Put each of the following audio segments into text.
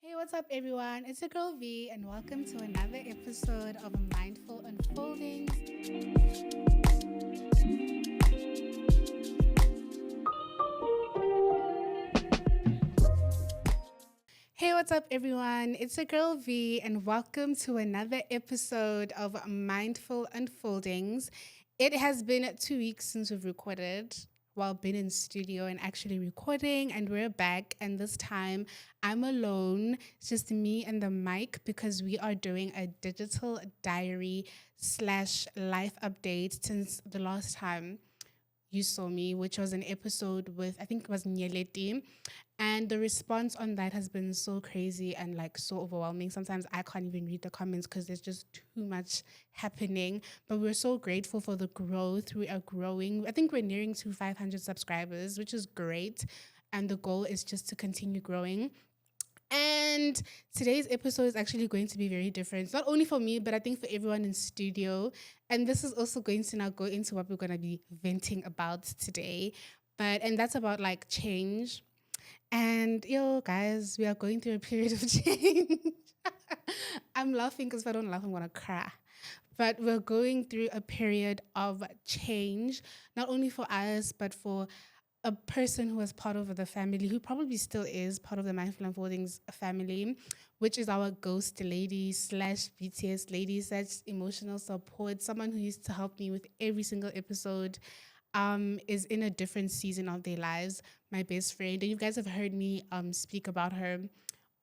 Hey, what's up, everyone? It's your girl V, and welcome to another episode of Mindful Unfoldings. Hey, what's up, everyone? It's your girl V, and welcome to another episode of Mindful Unfoldings. It has been 2 weeks since we've recorded. Well, been in studio and actually recording, and we're back. And this time, I'm alone. It's just me and the mic because we are doing a digital diary slash life update since the last time you saw me, which was an episode with, I think it was Nyeleti. And the response on that has been so crazy and like so overwhelming. Sometimes I can't even read the comments because there's just too much happening. But we're so grateful for the growth. We are growing. I think we're nearing to 500 subscribers, which is great. And the goal is just to continue growing. And today's episode is actually going to be very different, not only for me, but I think for everyone in studio. And this is also going to now go into what we're going to be venting about today. And that's about like change. And yo, guys, we are going through a period of change. I'm laughing because if I don't laugh, I'm going to cry. But we're going through a period of change, not only for us, but for a person who was part of the family, who probably still is part of the Mindful Unfoldings family, which is our ghost lady slash BTS lady, such emotional support, someone who used to help me with every single episode, is in a different season of their lives, my best friend. And you guys have heard me speak about her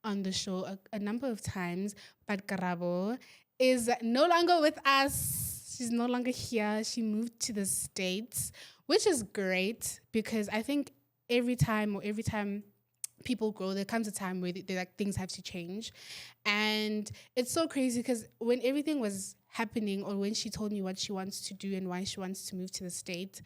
on the show a number of times, but Karabo is no longer with us. She's no longer here. She moved to the States, which is great because I think every time people grow, there comes a time where like things have to change. And it's so crazy because when everything was happening or when she told me what she wants to do and why she wants to move to the States,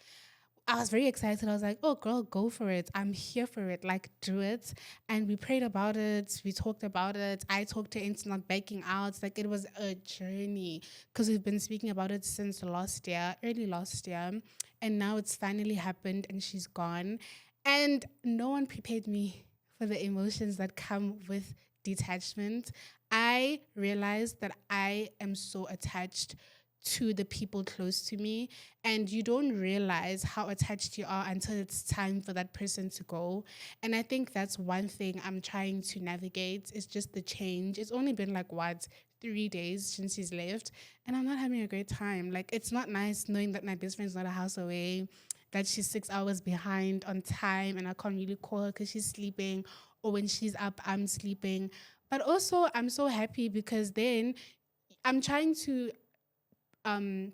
I was very excited. I was like, oh, girl, go for it. I'm here for it. Like, do it. And we prayed about it. We talked about it. I talked her into not backing out. Like, it was a journey because we've been speaking about it since last year, early last year. And now it's finally happened and she's gone. And no one prepared me for the emotions that come with detachment. I realized that I am so attached to the people close to me, and you don't realize how attached you are until it's time for that person to go. And I think that's one thing I'm trying to navigate. It's just the change. It's only been like 3 days since he's left, and I'm not having a great time. Like, it's not nice knowing that my best friend's not a house away, that she's 6 hours behind on time and I can't really call her because she's sleeping, or when she's up I'm sleeping. But also I'm so happy because then I'm trying to um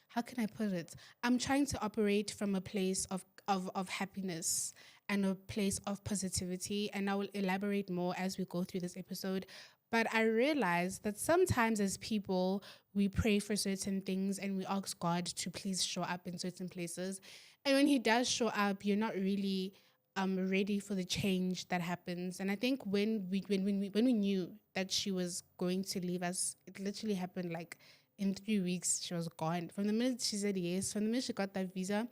how can I put it? I'm trying to operate from a place of happiness and a place of positivity. And I will elaborate more as we go through this episode. But I realize that sometimes as people, we pray for certain things and we ask God to please show up in certain places. And when He does show up, you're not really ready for the change that happens. And I think when we knew that she was going to leave us, it literally happened like in 3 weeks. She was gone. From the minute she said yes, from the minute she got that visa,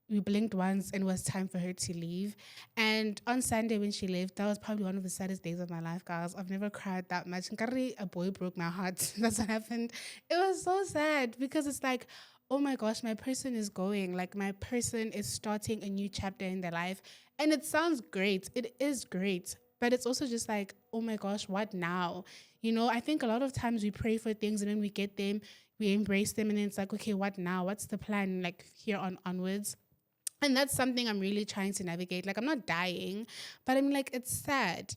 we blinked once and it was time for her to leave. And on Sunday when she left, that was probably one of the saddest days of my life, guys. I've never cried that much. Nkari, a boy broke my heart. That's what happened. It was so sad because it's like, oh my gosh, my person is going. Like, my person is starting a new chapter in their life. And it sounds great. It is great. But it's also just like, oh my gosh, what now? I think a lot of times we pray for things and then we get them, we embrace them, and then it's like, okay, what now? What's the plan, like, here on onwards? And that's something I'm really trying to navigate. Like, I'm not dying, but I'm like, it's sad,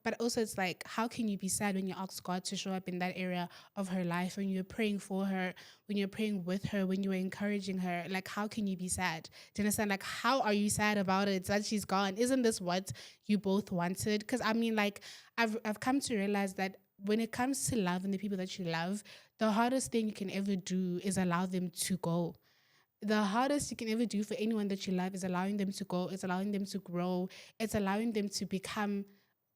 but also it's like, how can you be sad when you ask God to show up in that area of her life, when you're praying for her, when you're praying with her, when you're encouraging her? Like, how can you be sad? Do you understand? Like, how are you sad about it that she's gone? Isn't this what you both wanted? Because I mean, like, I've come to realize that when it comes to love and the people that you love, the hardest thing you can ever do is allow them to go. The hardest you can ever do for anyone that you love is allowing them to go. It's allowing them to grow. It's allowing them to become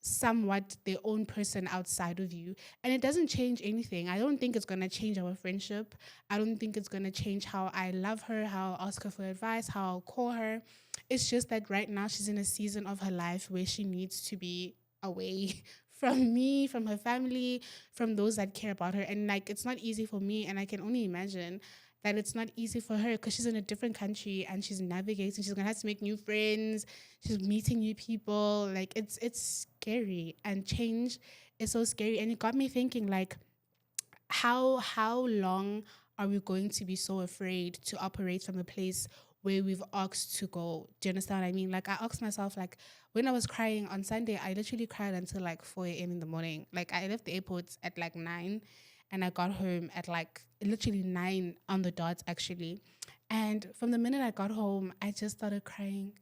somewhat their own person outside of you. And it doesn't change anything. I don't think it's going to change our friendship. I don't think it's going to change how I love her, how I'll ask her for advice, how I'll call her. It's just that right now she's in a season of her life where she needs to be away from me, from her family, from those that care about her. And like, it's not easy for me. And I can only imagine that it's not easy for her because she's in a different country and she's navigating. She's gonna have to make new friends. She's meeting new people. Like, it's scary, and change is so scary. And it got me thinking, like, how long are we going to be so afraid to operate from a place where we've asked to go? Do you understand what I mean? Like, I asked myself, like, when I was crying on Sunday, I literally cried until like 4 a.m. in the morning. Like, I left the airport at like 9 and I got home at like literally 9 on the dot, actually. And from the minute I got home, I just started crying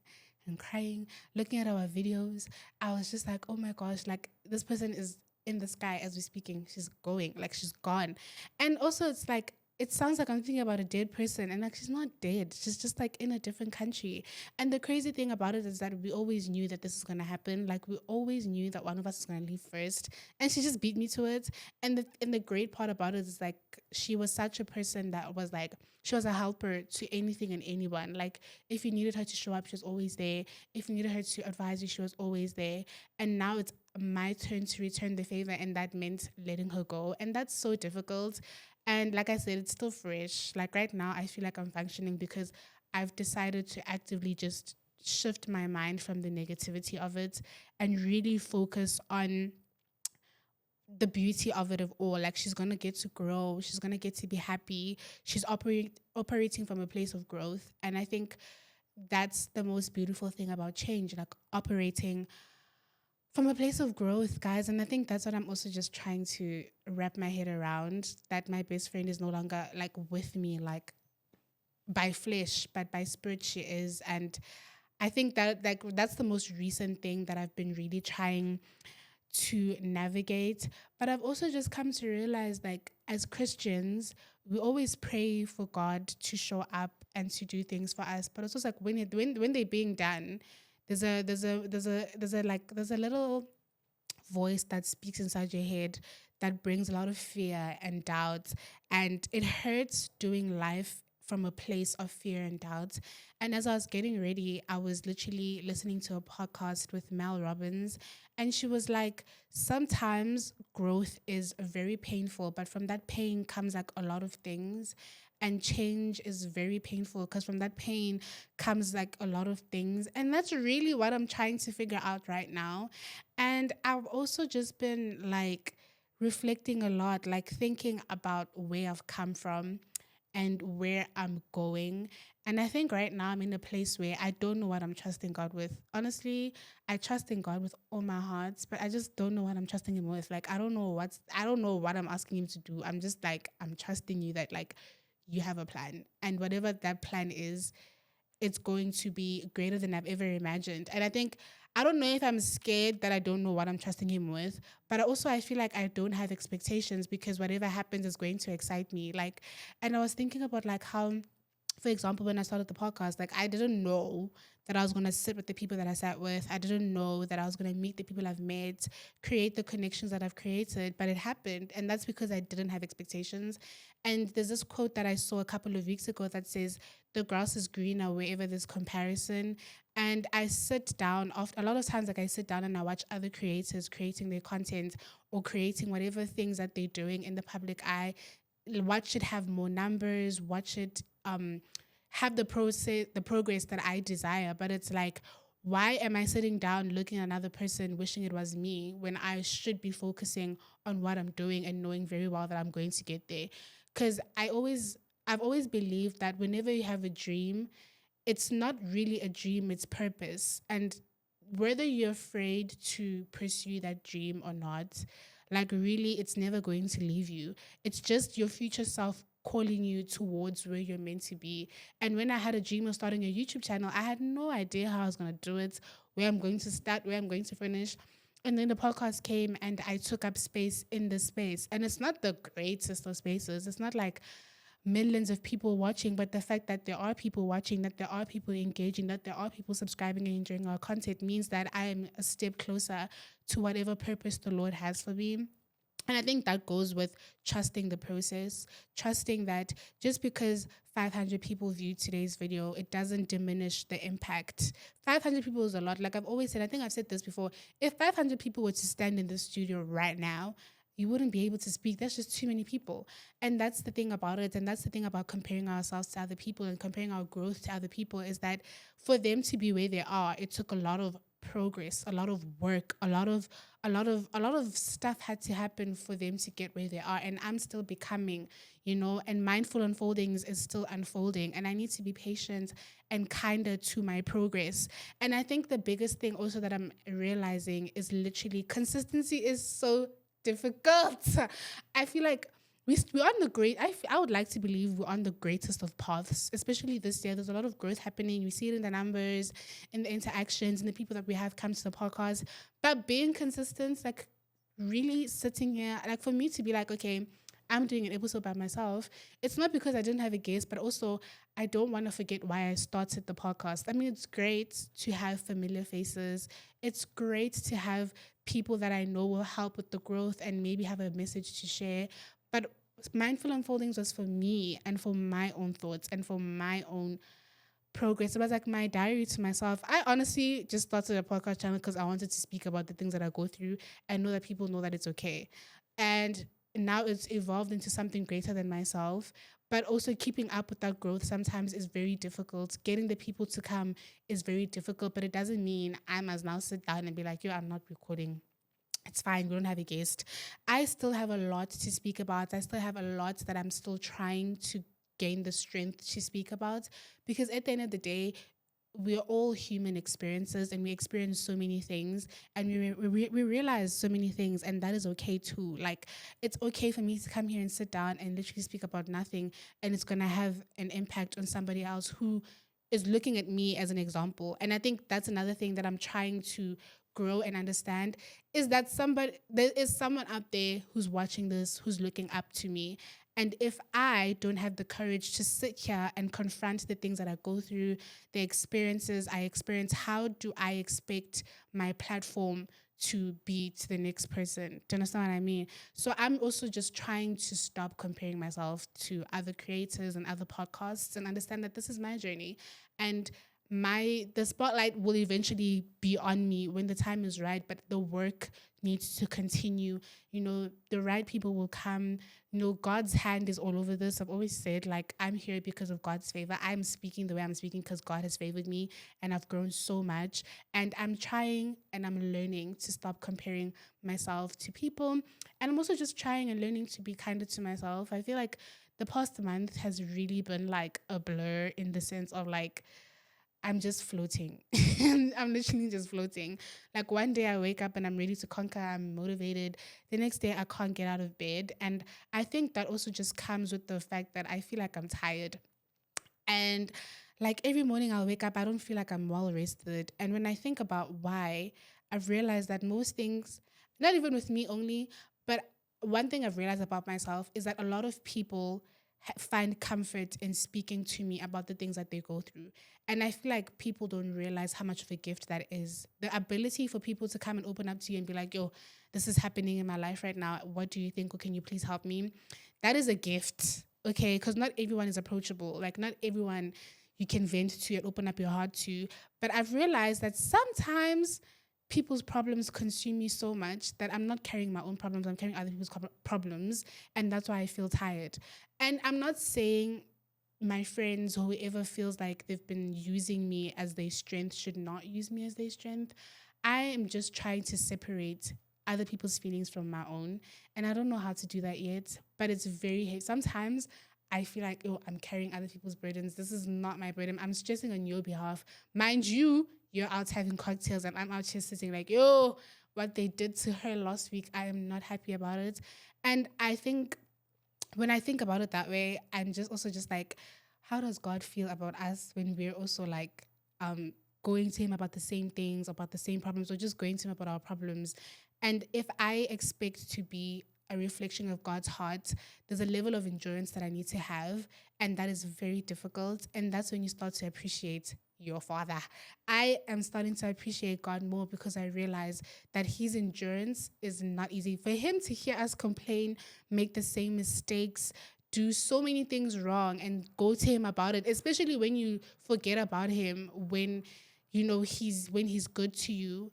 and crying, looking at our videos. I was just like, oh my gosh, like, this person is in the sky as we're speaking. She's going, like, she's gone. And also, it's like, it sounds like I'm thinking about a dead person, and like, she's not dead. She's just like in a different country. And the crazy thing about it is that we always knew that this is gonna happen. Like, we always knew that one of us is gonna leave first, and she just beat me to it. And the great part about it is like, she was such a person that was like, she was a helper to anything and anyone. Like, if you needed her to show up, she was always there. If you needed her to advise you, she was always there. And now it's my turn to return the favor, and that meant letting her go. And that's so difficult. And like I said, it's still fresh. Like, right now, I feel like I'm functioning because I've decided to actively just shift my mind from the negativity of it and really focus on the beauty of it of all. Like, she's gonna get to grow, she's gonna get to be happy. She's operating from a place of growth. And I think that's the most beautiful thing about change, like operating from a place of growth, guys. And I think that's what I'm also just trying to wrap my head around, that my best friend is no longer like with me, like by flesh, but by spirit she is. And I think that, like, that's the most recent thing that I've been really trying to navigate. But I've also just come to realize, like, as Christians, we always pray for God to show up and to do things for us. But it's also like, when they're being done, there's a little voice that speaks inside your head that brings a lot of fear and doubt. And it hurts doing life from a place of fear and doubt. And as I was getting ready, I was literally listening to a podcast with Mel Robbins. And she was like, sometimes growth is very painful, but from that pain comes like a lot of things. And change is very painful because from that pain comes like a lot of things. And that's really what I'm trying to figure out right now. And I've also just been like reflecting a lot, like thinking about where I've come from and where I'm going. And I think right now I'm in a place where I don't know what I'm trusting God with. Honestly, I trust in God with all my heart, but I just don't know what I'm trusting him with. Like, I don't know what I'm asking him to do. I'm just like, I'm trusting you that like you have a plan. And whatever that plan is, it's going to be greater than I've ever imagined. And I think, I don't know if I'm scared that I don't know what I'm trusting him with, but also I feel like I don't have expectations because whatever happens is going to excite me. Like, and I was thinking about like how, for example, when I started the podcast, like, I didn't know that I was going to sit with the people that I sat with. I didn't know that I was going to meet the people I've met, create the connections that I've created, but it happened. And that's because I didn't have expectations. And there's this quote that I saw a couple of weeks ago that says, the grass is greener wherever there's comparison. And I sit down after a lot of times, like, I sit down and I watch other creators creating their content or creating whatever things that they're doing in the public eye. Watch it have more numbers, watch it have the progress that I desire. But it's like, why am I sitting down looking at another person wishing it was me when I should be focusing on what I'm doing and knowing very well that I'm going to get there? Because I've always believed that whenever you have a dream, it's not really a dream, it's purpose. And whether you're afraid to pursue that dream or not, like, really, it's never going to leave you. It's just your future self calling you towards where you're meant to be. And when I had a dream of starting a YouTube channel, I had no idea how I was going to do it, where I'm going to start, where I'm going to finish. And then the podcast came and I took up space in the space. And it's not the greatest of spaces. It's not like millions of people watching, but the fact that there are people watching, that there are people engaging, that there are people subscribing and enjoying our content means that I am a step closer to whatever purpose the Lord has for me. And I think that goes with trusting the process, trusting that just because 500 people viewed today's video, it doesn't diminish the impact. 500 people is a lot. Like I've always said, I think I've said this before. If 500 people were to stand in the studio right now, you wouldn't be able to speak. That's just too many people. And that's the thing about it. And that's the thing about comparing ourselves to other people and comparing our growth to other people is that for them to be where they are, it took a lot of progress, a lot of work, a lot of stuff had to happen for them to get where they are. And I'm still becoming, and mindful unfoldings is still unfolding. And I need to be patient and kinder to my progress. And I think the biggest thing also that I'm realizing is literally consistency is so difficult. I feel like we're on the great. I would like to believe we're on the greatest of paths, especially this year. There's a lot of growth happening. We see it in the numbers, in the interactions, and the people that we have come to the podcast. But being consistent, like really sitting here, like for me to be like, okay, I'm doing an episode by myself. It's not because I didn't have a guest, but also I don't want to forget why I started the podcast. I mean, it's great to have familiar faces. It's great to have people that I know will help with the growth and maybe have a message to share. But Mindful Unfoldings was for me and for my own thoughts and for my own progress. It was like my diary to myself. I honestly just started a podcast channel because I wanted to speak about the things that I go through and know that people know that it's okay. And now it's evolved into something greater than myself. But also keeping up with that growth sometimes is very difficult. Getting the people to come is very difficult, but it doesn't mean I must now sit down and be like, yo, I'm not recording. It's fine. We don't have a guest. I still have a lot to speak about. I still have a lot that I'm still trying to gain the strength to speak about because at the end of the day, we're all human experiences and we experience so many things and we realize so many things and that is okay too. Like it's okay for me to come here and sit down and literally speak about nothing and it's going to have an impact on somebody else who is looking at me as an example. And I think that's another thing that I'm trying to grow and understand is that there is someone out there who's watching this, who's looking up to me. And if I don't have the courage to sit here and confront the things that I go through, the experiences I experience, how do I expect my platform to be to the next person? Do you understand what I mean? So I'm also just trying to stop comparing myself to other creators and other podcasts and understand that this is my journey. And the spotlight will eventually be on me when the time is right, but the work needs to continue. The right people will come. God's hand is all over this. I've always said, like, I'm here because of God's favor. I'm speaking the way I'm speaking because God has favored me and I've grown so much. And I'm trying and I'm learning to stop comparing myself to people. And I'm also just trying and learning to be kinder to myself. I feel like the past month has really been like a blur in the sense of like, I'm just floating. I'm literally just floating. Like one day I wake up and I'm ready to conquer, I'm motivated. The next day I can't get out of bed. And I think that also just comes with the fact that I feel like I'm tired. And like every morning I'll wake up, I don't feel like I'm well rested. And when I think about why, I've realized that most things, not even with me only, but one thing I've realized about myself is that a lot of people find comfort in speaking to me about the things that they go through. And I feel like people don't realize how much of a gift that is. The ability for people to come and open up to you and be like, yo, this is happening in my life right now. What do you think? Or can you please help me? That is a gift, okay? Because not everyone is approachable. Like, not everyone you can vent to and open up your heart to. But I've realized that sometimes people's problems consume me so much that I'm not carrying my own problems. I'm carrying other people's problems. And that's why I feel tired. And I'm not saying my friends or whoever feels like they've been using me as their strength should not use me as their strength. I am just trying to separate other people's feelings from my own. And I don't know how to do that yet, but it's very, sometimes I feel like, oh, I'm carrying other people's burdens. This is not my burden. I'm stressing on your behalf. Mind you, you're out having cocktails and I'm out here sitting like, yo, what they did to her last week, I am not happy about it. And I think when I think about it that way, I'm just also just like, how does God feel about us when we're also like going to him about the same things, about the same problems, or just going to him about our problems? And if I expect to be a reflection of God's heart, there's a level of endurance that I need to have, and that is very difficult. And that's when you start to appreciate your father. I am starting to appreciate God more because I realize that his endurance is not easy. For him to hear us complain, make the same mistakes, do so many things wrong and go to him about it, especially when you forget about him when he's good to you.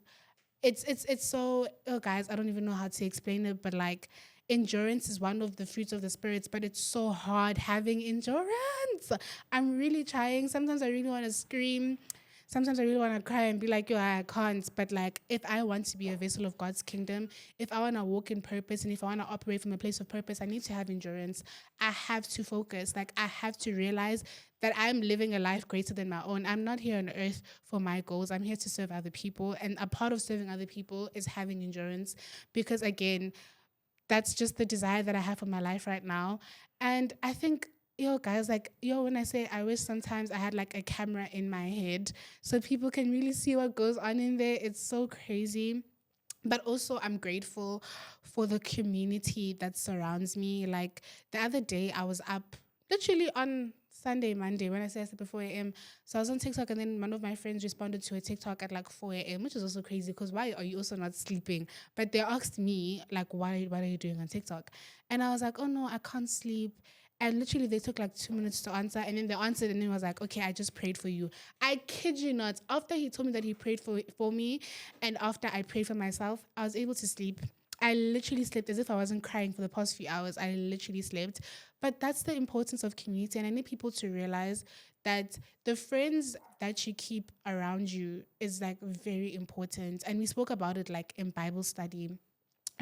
It's so, oh guys, I don't even know how to explain it, but like endurance is one of the fruits of the spirits, but it's so hard having endurance. I'm really trying. Sometimes I really want to scream. Sometimes I really want to cry and be like, yo, I can't. But like, if I want to be a vessel of God's kingdom, if I want to walk in purpose and if I want to operate from a place of purpose, I need to have endurance. I have to focus. Like, I have to realize that I'm living a life greater than my own. I'm not here on earth for my goals. I'm here to serve other people. And a part of serving other people is having endurance because, again, that's just the desire that I have for my life right now. And I think, yo, guys, like, yo, when I say I wish sometimes I had like a camera in my head so people can really see what goes on in there. It's so crazy. But also, I'm grateful for the community that surrounds me. Like the other day, I was up literally on Sunday, Monday, when I say I slept at 4 a.m. So I was on TikTok, and then one of my friends responded to a TikTok at like 4 a.m., which is also crazy because why are you also not sleeping? But they asked me, like, what are you doing on TikTok? And I was like, oh no, I can't sleep. And literally, they took like 2 minutes to answer. And then they answered, and then was like, okay, I just prayed for you. I kid you not. After he told me that he prayed for me, and after I prayed for myself, I was able to sleep. I literally slept as if I wasn't crying for the past few hours. I literally slept. But that's the importance of community. And I need people to realize that the friends that you keep around you is like very important. And we spoke about it like in Bible study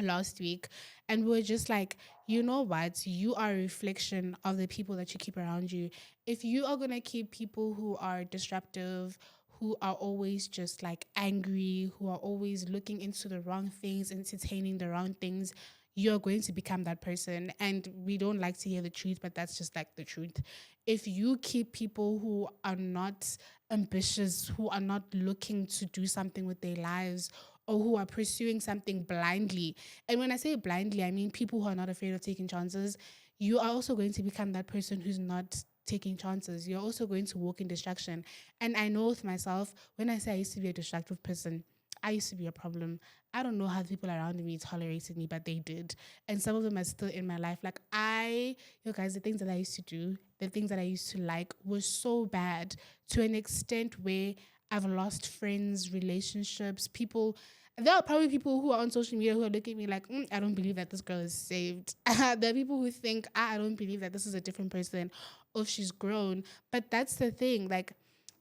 last week, and we were just like, you know what, you are a reflection of the people that you keep around you. If you are going to keep people who are disruptive, who are always just like angry, who are always looking into the wrong things, entertaining the wrong things, you're going to become that person. And we don't like to hear the truth, but that's just like the truth. If you keep people who are not ambitious, who are not looking to do something with their lives, or who are pursuing something blindly. And when I say blindly, I mean people who are not afraid of taking chances. You are also going to become that person who's not taking chances. You're also going to walk in distraction. And I know with myself, when I say I used to be a distractive person, I used to be a problem. I don't know how the people around me tolerated me, but they did. And some of them are still in my life. Like you guys, the things that I used to do, the things that I used to like were so bad to an extent where I've lost friends, relationships, people. There are probably people who are on social media who are looking at me like, I don't believe that this girl is saved. There are people who think, I don't believe that this is a different person or she's grown. But that's the thing. Like,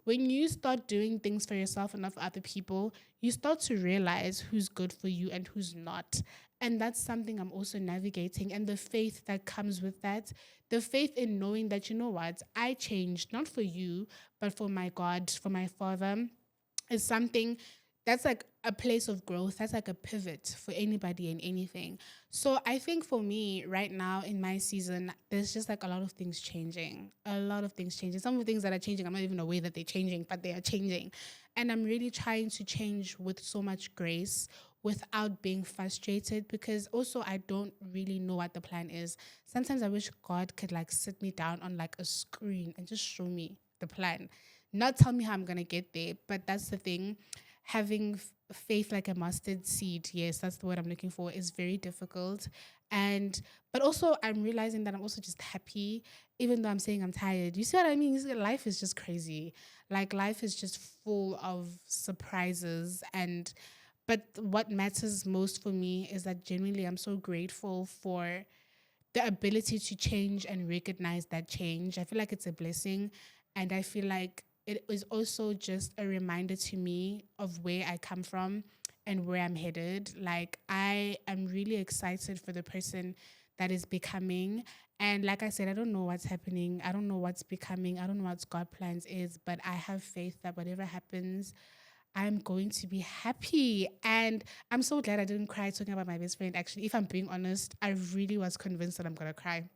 when you start doing things for yourself and not for other people, you start to realize who's good for you and who's not. And that's something I'm also navigating. And the faith that comes with that, the faith in knowing that, you know what, I changed not for you, but for my God, for my Father, is something that's like a place of growth. That's like a pivot for anybody and anything. So I think for me right now in my season, there's just like a lot of things changing. A lot of things changing. Some of the things that are changing, I'm not even aware that they're changing, but they are changing. And I'm really trying to change with so much grace without being frustrated, because also I don't really know what the plan is. Sometimes I wish God could like sit me down on like a screen and just show me the plan, not tell me how I'm going to get there. But that's the thing. Having faith like a mustard seed, yes, that's the word I'm looking for, is very difficult. And, but also I'm realizing that I'm also just happy, even though I'm saying I'm tired. You see what I mean? You see, life is just crazy. Like, life is just full of surprises. And, but what matters most for me is that genuinely I'm so grateful for the ability to change and recognize that change. I feel like it's a blessing. And I feel like it is also just a reminder to me of where I come from and where I'm headed. Like, I am really excited for the person that is becoming. And like I said, I don't know what's happening. I don't know what's becoming. I don't know what God's plans is, but I have faith that whatever happens, I'm going to be happy. And I'm so glad I didn't cry talking about my best friend. Actually, if I'm being honest, I really was convinced that I'm going to cry.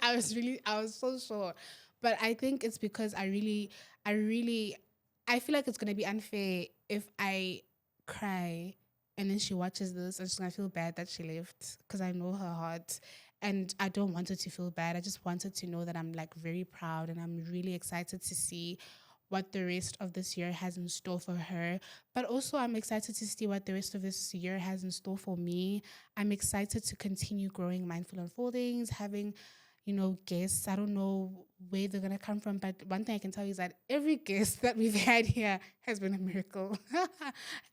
I was so sure. But I think it's because I really, I feel like it's going to be unfair if I cry and then she watches this and she's going to feel bad that she left, because I know her heart. And I don't want her to feel bad. I just want her to know that I'm like very proud and I'm really excited to see what the rest of this year has in store for her. But also, I'm excited to see what the rest of this year has in store for me. I'm excited to continue growing Mindful Unfoldings, having guests. I don't know where they're gonna come from, but one thing I can tell you is that every guest that we've had here has been a miracle.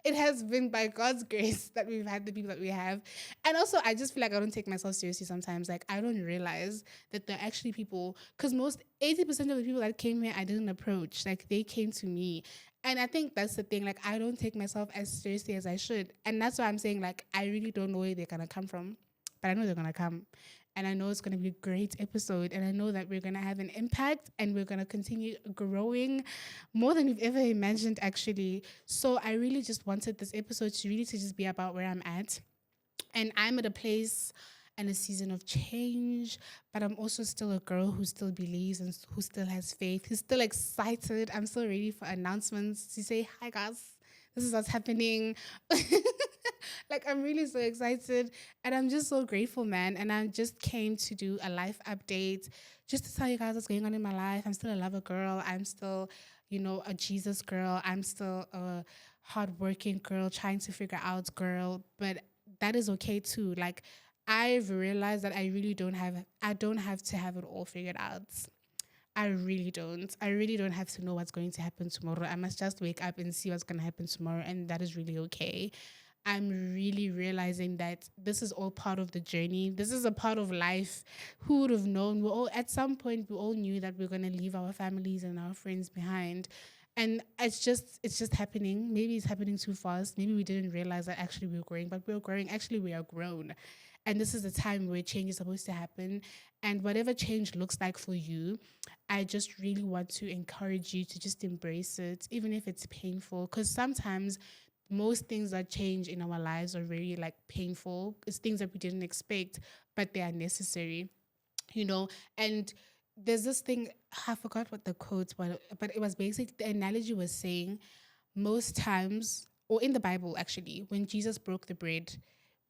It has been by God's grace that we've had the people that we have. And also, I just feel like I don't take myself seriously sometimes. Like, I don't realize that they're actually people, because most 80% of the people that came here, I didn't approach. Like, they came to me. And I think that's the thing. Like, I don't take myself as seriously as I should. And that's why I'm saying, like, I really don't know where they're going to come from. But I know they're going to come. And I know it's going to be a great episode. And I know that we're going to have an impact and we're going to continue growing more than we've ever imagined, actually. So I really just wanted this episode to just be about where I'm at. And I'm at a place and a season of change, but I'm also still a girl who still believes and who still has faith, who's still excited. I'm still ready for announcements to say, hi guys, this is what's happening. Like, I'm really so excited and I'm just so grateful, man. And I just came to do a life update just to tell you guys what's going on in my life. I'm still a lover girl. I'm still, a Jesus girl. I'm still a hardworking girl trying to figure out girl. But that is okay too. Like, I've realized that I don't have to have it all figured out. I really don't. I really don't have to know what's going to happen tomorrow. I must just wake up and see what's going to happen tomorrow, and that is really okay. I'm really realizing that this is all part of the journey. This is a part of life. Who would have known? We all, at some point, we all knew that we're going to leave our families and our friends behind. And it's just happening. Maybe it's happening too fast. Maybe we didn't realize that actually we were growing, but we are growing. Actually, we are grown. And this is the time where change is supposed to happen. And whatever change looks like for you, I just really want to encourage you to just embrace it, even if it's painful. Because sometimes most things that change in our lives are very like painful. It's things that we didn't expect, but they are necessary, you know. And there's this thing, I forgot what the quote was, but it was basic. The analogy was saying most times, or in the Bible actually, when Jesus broke the bread,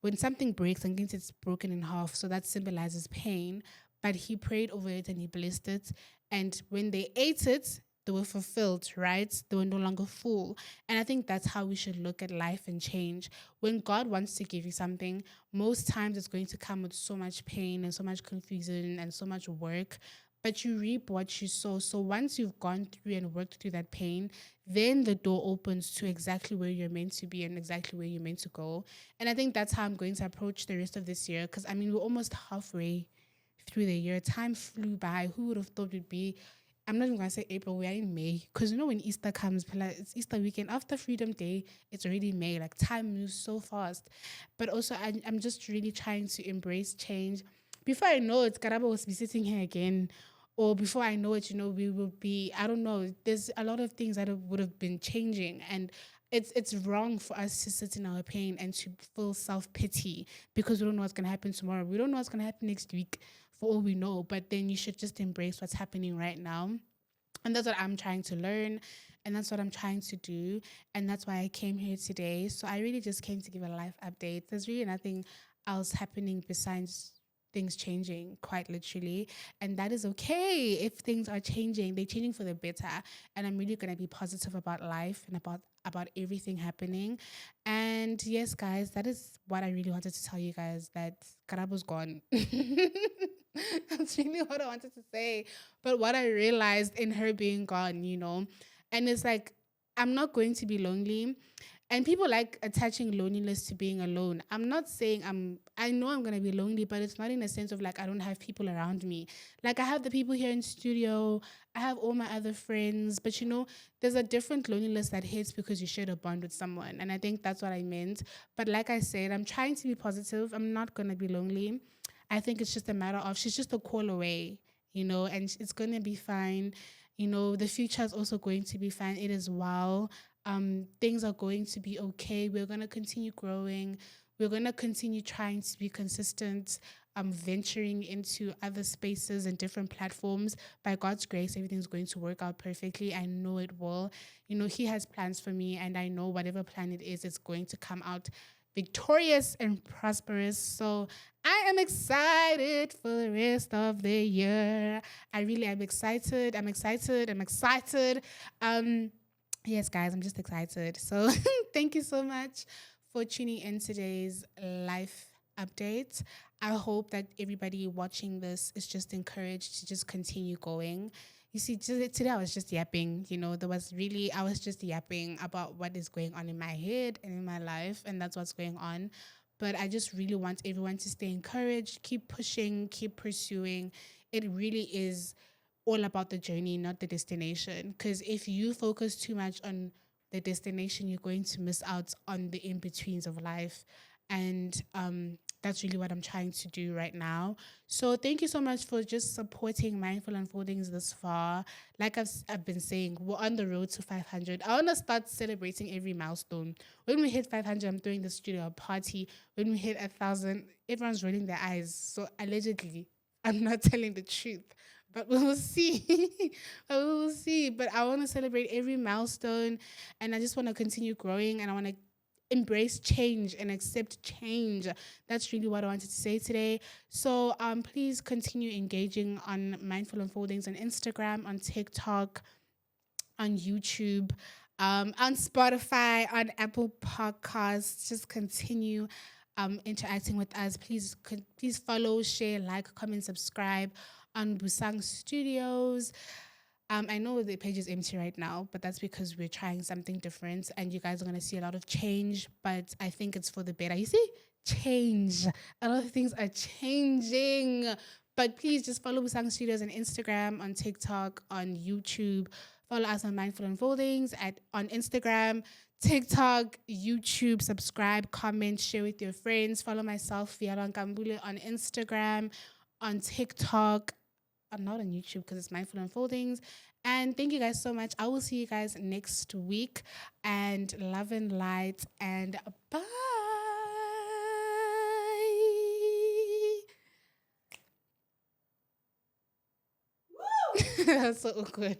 when something breaks and gets it's broken in half, so that symbolizes pain. But he prayed over it and he blessed it. And when they ate it, they were fulfilled, right? They were no longer full. And I think that's how we should look at life and change. When God wants to give you something, most times it's going to come with so much pain and so much confusion and so much work. But you reap what you sow. So once you've gone through and worked through that pain, then the door opens to exactly where you're meant to be and exactly where you're meant to go. And I think that's how I'm going to approach the rest of this year. Because I mean, we're almost halfway through the year. Time flew by. Who would have thought it'd be? I'm not even gonna say April. We are in May, because when Easter comes, like, it's Easter weekend after Freedom Day. It's already May. Like, time moves so fast. But also, I'm just really trying to embrace change. Before I know it, Karaba will be sitting here again, or before I know it, we will be. I don't know. There's a lot of things that would have been changing, and it's wrong for us to sit in our pain and to feel self pity because we don't know what's gonna happen tomorrow. We don't know what's gonna happen next week, for all we know. But then you should just embrace what's happening right now. And that's what I'm trying to learn. And that's what I'm trying to do. And that's why I came here today. So I really just came to give a life update. There's really nothing else happening besides things changing, quite literally. And that is okay if things are changing. They're changing for the better. And I'm really gonna be positive about life and about everything happening. And yes, guys, that is what I really wanted to tell you guys, that Karabo's gone. That's really what I wanted to say. But what I realized in her being gone, and it's like, I'm not going to be lonely. And people like attaching loneliness to being alone. I'm not saying I know I'm going to be lonely, but it's not in a sense of like I don't have people around me. Like, I have the people here in studio, I have all my other friends, but there's a different loneliness that hits because you share a bond with someone. And I think that's what I meant. But like I said, I'm trying to be positive. I'm not going to be lonely. I think it's just a matter of she's just a call away, and it's going to be fine. The future is also going to be fine. It is well. Things are going to be okay. We're going to continue growing. We're going to continue trying to be consistent, venturing into other spaces and different platforms. By God's grace, everything's going to work out perfectly. I know it will. He has plans for me, and I know whatever plan it is, it's going to come out victorious and prosperous. So I am excited for the rest of the year. I really am excited. I'm excited. I'm excited. Um, yes, guys, I'm just excited. So thank you so much for tuning in today's life update. I hope that everybody watching this is just encouraged to just continue going. You see, today I was just yapping. I was just yapping about what is going on in my head and in my life, and that's what's going on. But I just really want everyone to stay encouraged, keep pushing, keep pursuing. It really is all about the journey, not the destination. Because if you focus too much on the destination, you're going to miss out on the in betweens of life. And that's really what I'm trying to do right now. So thank you so much for just supporting Mindful Unfoldings this far. Like I've been saying, we're on the road to 500. I want to start celebrating every milestone. When we hit 500, I'm throwing the studio a party. When we hit 1,000, everyone's rolling their eyes. So allegedly, I'm not telling the truth. But we will see. But we will see. But I want to celebrate every milestone, and I just want to continue growing, and I want to embrace change and accept change. That's really what I wanted to say today. So please continue engaging on Mindful Unfoldings on Instagram, on TikTok, on YouTube, on Spotify, on Apple Podcasts. Just continue interacting with us. Please follow, share, like, comment, subscribe on Busang Studios. I know the page is empty right now, but that's because we're trying something different and you guys are going to see a lot of change, but I think it's for the better. You see? Change. A lot of things are changing. But please just follow Busang Studios on Instagram, on TikTok, on YouTube. Follow us on Mindful Unfoldings on Instagram, TikTok, YouTube. Subscribe, comment, share with your friends. Follow myself, Fiala Nkambule, on Instagram, on TikTok. I'm not on YouTube because it's Mindful Unfoldings. And thank you guys so much. I will see you guys next week. And love and light. And bye. That's so awkward.